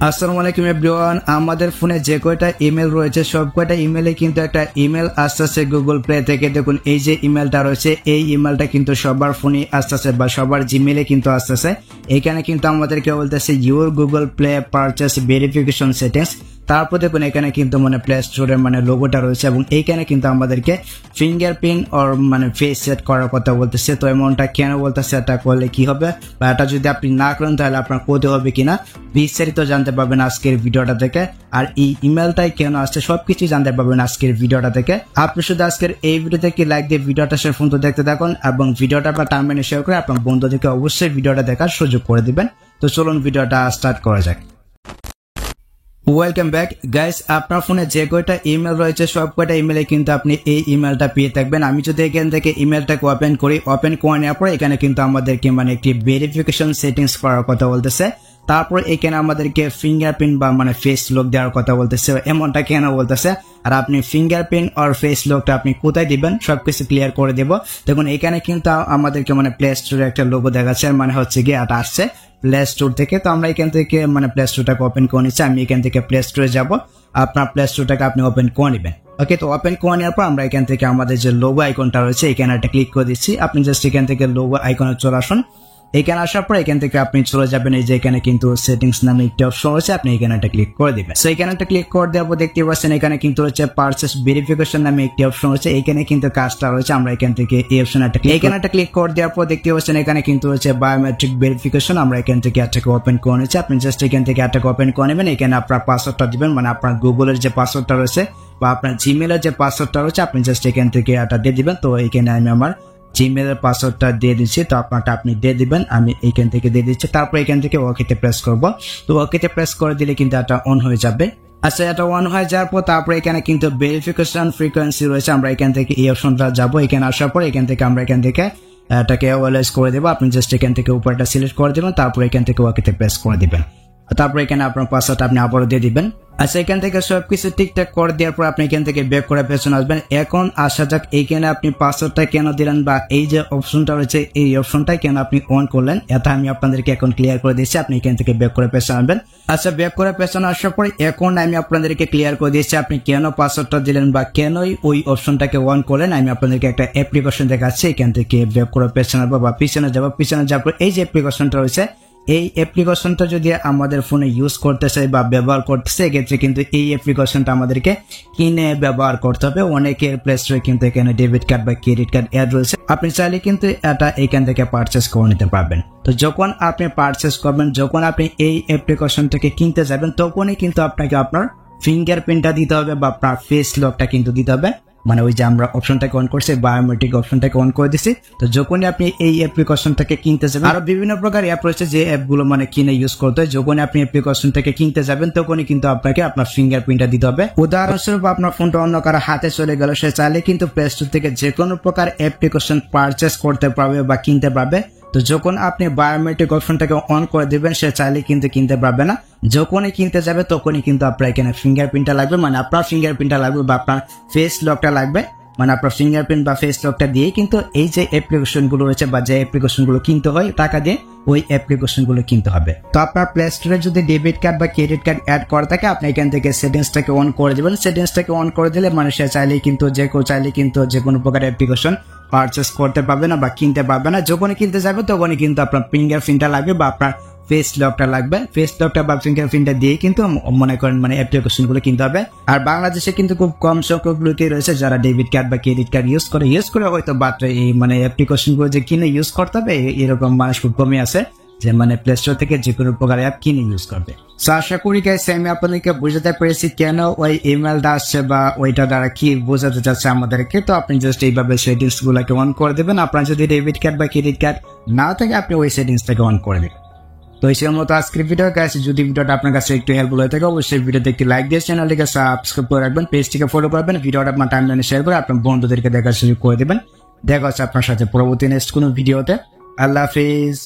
আসসালামু আলাইকুম এভরিওয়ান। আমাদের ফোনে যে কয়টা ইমেল রয়েছে সব কয়টা ইমেলে কিন্তু একটা ইমেল আসতেছে গুগল প্লে থেকে। দেখুন এই যে ইমেলটা রয়েছে এই ইমেলটা কিন্তু সবার ফোনে আসতেছে বা সবার জিমেলে কিন্তু আসতেছে। এখানে কিন্তু আমাদেরকে বলতেছে your Google play purchase verification settings. তারপর দেখুন এখানে কিন্তু প্লে স্টোরের লোগোটা রয়েছে এবং এইখানে কিন্তু আমাদেরকে ফিঙ্গারপ্রিন্ট আর ফেস সেট করার কথা বলতেছে। তো এমনটা কেন বলতেছে, এটা করলে কি হবে বা এটা যদি আপনি না করেন তাহলে আপনার ক্ষতি হবে কিনা বিস্তারিত জানতে পারবেন আজকের ভিডিওটা থেকে। আর এই ইমেলটাই কেন আসছে সবকিছু জানতে পারবেন আজকের ভিডিওটা থেকে। আপনি শুধু আজকের এই ভিডিও থেকে লাইক দিয়ে ভিডিওটা শেষ পর্যন্ত দেখতে থাকুন এবং ভিডিওটা আপনার টাইমলাইনে শেয়ার করে আপনার বন্ধুদেরকে অবশ্যই ভিডিওটা দেখার সুযোগ করে দিবেন। তো চলুন ভিডিওটা স্টার্ট করা যাক। Welcome back guys. আপনার ফোনে যে কয়টা ইমেল রয়েছে সব কয়টা ইমেলে কিন্তু আপনি এই ইমেলটা পেয়ে থাকবেন। আমি যদি এখান থেকে ইমেলটাকে ওপেন করি, ওপেন করে নেওয়ার পর এখানে কিন্তু আমাদেরকে একটি ভেরিফিকেশন সেটিংস করার কথা বলতেছে। তারপর এখানে আমাদেরকে ফিঙ্গারপ্রিন্ট বা ফেস লক দেওয়ার কথা বলতেছে। এমনটা কেন বলতেছে আর আপনি ফিঙ্গারপ্রিন্ট আর ফেস লকটা আপনি কোথায় দিবেন সবকিছু ক্লিয়ার করে দেব। দেখুন এখানে কিন্তু আমাদেরকে প্লে স্টোরে একটা লোগো দেখাচ্ছে, হচ্ছে গিয়ে এটা আসছে প্লে স্টোর থেকে। তো আমরা এখান থেকে প্লে স্টোরটাকে ওপেন করে নিচ্ছি। আমি এখান থেকে প্লে স্টোরে যাব, আপনার প্লে স্টোরটাকে আপনি ওপেন করে নেবেন। ওকে, তো ওপেন করে নেওয়ার পর আমরা এখান থেকে আমাদের যে লোগো আইকনটা রয়েছে এখানে একটা ক্লিক করে দিচ্ছি। আপনি জাস্ট এখান থেকে লোগো আইকনে চলে আসুন। এখানে আসার পর এখান থেকে আপনি চলে যাবেন এই যে এখানে কিন্তু সেটিংস নামে একটি অপশন রয়েছে, আপনি এখানে একটা ক্লিক করে দিবেন। সো এখানে একটা ক্লিক করে দেওয়ার পর দেখতে পাচ্ছেন এখানে কিন্তু রয়েছে পারচেস ভেরিফিকেশন নামে একটি অপশন রয়েছে। এখানে কিন্তু কাজটা রয়েছে, আমরা এখান থেকে এই অপশন এখানে একটা ক্লিক করে দেওয়ার পর দেখতে পাচ্ছেন এখানে কিন্তু রয়েছে বায়োমেট্রিক ভেরিফিকেশন। আমরা এখান থেকে এটাকে ওপেন করে নিচ্ছি। আপনি জাস্ট এখান থেকে এটাকে ওপেন করে নেবেন। এখানে আপনার পাসওয়ার্ডটা দিবেন, আপনার গুগলের যে পাসওয়ার্ডটা রয়েছে বা আপনার জিমেলের যে পাসওয়ার্ডটা রয়েছে আপনি জাস্ট এখান থেকে এটা দিয়ে দিবেন। তো এখানে আমি আমার জিমেলের পাসওয়ার্ডটা দিয়ে দিচ্ছি, তো আপনারটা আপনি দিয়ে দিবেন। আমি এইখান থেকে দিয়ে দিচ্ছি। তারপর এখান থেকে ওকেতে প্রেস করব। তো ওকেতে প্রেস করে দিলে কিন্তু এটা অন হয়ে যাবে। আচ্ছা, এটা অন হয়ে যাওয়ার পর তারপর এখানে কিন্তু ভেরিফিকেশন ফ্রিকোয়েন্সি রয়েছে, আমরা এখান থেকে এই অপশনটা যাবো। এখানে আসার পর এখান থেকে আমরা এখান থেকে এটাকে ওয়ালাইজ করে দেবো। আপনি জাস্ট এখান থেকে উপরটা সিলেক্ট করে দেবেন, তারপর এখান থেকে ওকেতে প্রেস করে দিবেন। তারপর এখানে আপনার পাসওয়ার্ড আপনি আবারও দিয়ে দিবেন। আচ্ছা, এখান থেকে সবকিছু ঠিকঠাক করে দেওয়ার পর আপনি এখান থেকে ব্যাক করে পেছনে আসবেন। এখন আসা যাক এইখানে আপনি পাসওয়ার্ডটা কেন দিলেন বা এই যে অপশনটা রয়েছে এই অপশনটা কেন আপনি অন করলেন এটা আমি আপনাদেরকে এখন ক্লিয়ার করে দিচ্ছি। আপনি এখান থেকে ব্যাক করে পেছনে আসবেন। আচ্ছা, ব্যাক করে পেছনে আসার পর এখন আমি আপনাদেরকে ক্লিয়ার করে দিচ্ছি আপনি কেন পাসওয়ার্ডটা দিলেন বা কেনই ওই অপশনটাকে অন করলেন। আমি আপনাদেরকে একটা অ্যাপ্লিকেশন দেখাচ্ছি। এখান থেকে ব্যাক করে পেছনে আসবো বা পিছনে যাবো। পিছনে যাওয়ার পর এই যে অ্যাপ্লিকেশনটা রয়েছে এই অ্যাপ্লিকেশনটা যদি আমাদের ফোনে ইউজ করতে চাই বা ব্যবহার করতেছে এক্ষেত্রে কিন্তু এই অ্যাপ্লিকেশনটা আমাদেরকে কিনে ব্যবহার করতে হবে। অনেকের প্লে স্টোরে কিন্তু এখানে ডেবিট কার্ড বা ক্রেডিট কার্ড অ্যাড রয়েছে, আপনি চাইলে কিন্তু এটা এখান থেকে পারচেস করে নিতে পারবেন। তো যখন আপনি পারচেস করবেন, যখন আপনি এই অ্যাপ্লিকেশনটাকে কিনতে যাবেন তখনই কিন্তু আপনাকে আপনার ফিঙ্গারপ্রিন্টটা দিতে হবে বা আপনার ফেস লকটা কিন্তু দিতে হবে। ওই যে আমরা অপশনটাকে অন করছি বায়োমেট্রিক অপশনটাকে অন করে দিছি। তো যখনই আপনি এই অ্যাপ্লিকেশনটাকে কিনতে যাবেন, আরো বিভিন্ন প্রকার অ্যাপ রয়েছে যে অ্যাপগুলো কিনে ইউজ করতে হয়। যখন আপনি অ্যাপ্লিকেশনটাকে কিনতে যাবেন তখনই কিন্তু আপনাকে আপনার ফিঙ্গারপ্রিন্টটা দিতে হবে। উদাহরণস্বরূপ আপনার ফোনটা অন্য কারো হাতে চলে গেল, সে চাইলে কিন্তু প্লে স্টোর থেকে যে কোনো প্রকার অ্যাপ্লিকেশন পারচেস করতে পারবে বা কিনতে পারবে। তো যখন আপনি বায়োমেট্রিক অপশনটাকে অন করে দিবেন সে চাইলে কিন্তু কিনতে পারবে না। যখনই কিনতে যাবে তখনই কিন্তু আপনার এখানে ফিঙ্গারপ্রিন্টটা লাগবে, আপনার ফিঙ্গারপ্রিন্টটা লাগবে বা আপনার ফেস লকটা লাগবে। আপনার ফিঙ্গারপ্রিন্ট বা ফেস লকটা দিয়ে কিন্তু এই যে অ্যাপ্লিকেশনগুলো রয়েছে বা যে অ্যাপ্লিকেশনগুলো কিনতে হয় টাকা দিয়ে ওই অ্যাপ্লিকেশনগুলো কিনতে হবে। তো আপনার প্লে স্টোরে যদি ডেবিট কার্ড বা ক্রেডিট কার্ড অ্যাড করা থাকে আপনি এখান থেকে সেটিংসটাকে অন করে দেবেন। সেটিংসটাকে অন করে দিলে সে চাইলেই কিন্তু যে কেউ চাইলে কিন্তু যে কোনো প্রকার অ্যাপ্লিকেশন পারচেস করতে পারবে না বা কিনতে পারবে না। যখনই কিনতে যাবে তখনই কিন্তু আপনার ফিঙ্গারপ্রিন্টটা লাগবে বা আপনার ফেস লকটা লাগবে। ফেস লকটা বা ফিঙ্গারপ্রিন্টটা দিয়ে কিন্তু মনে করেন অ্যাপ্লিকেশনগুলো কিনতে হবে। আর বাংলাদেশে কিন্তু খুব কম সংখ্যক লোকই রয়েছে যারা ডেবিট কার্ড বা ক্রেডিট কার্ড ইউজ করে হয়তো বাট এই অ্যাপ্লিকেশনগুলো যে কিনে ইউজ করতে হবে এরকম মানুষ খুব কমই আছে যে প্লে স্টোর থেকে যে কোনো প্রকার অ্যাপ কিনে ইউজ করবে। সো আশা করি গাইস আমি আপনাদেরকে বোঝাতে পেরেছি কেন ওই ইমেলটা আসছে বা ওইটা দ্বারা কি বোঝাতে চাচ্ছে আমাদেরকে। তো আপনি জাস্ট এইভাবে সেটিংস গুলোকে অন করে দেবেন। আপনার যদি ডেবিট কার্ড বা ক্রেডিট কার্ড না থাকে আপনি ওই সেটিংসটাকে অন করে দেবেন। তো এই মতো আজকের ভিডিও গাইস, যদি ভিডিওটা আপনার কাছে একটু হেল্পফুল হয়ে থাকে অবশ্যই ভিডিওতে একটি লাইক দিয়ে চ্যানেলটিকে সাবস্ক্রাইব করে রাখবেন, পেজটিকে ফলো করবেন, ভিডিওটা আপনার টাইমলাইনে শেয়ার করে আপনার বন্ধুদেরকে দেখার সুযোগ করে দেবেন। দেখা হচ্ছে আপনার সাথে পরবর্তী নেক্সট কোনো ভিডিওতে। আল্লাহ হাফিজ।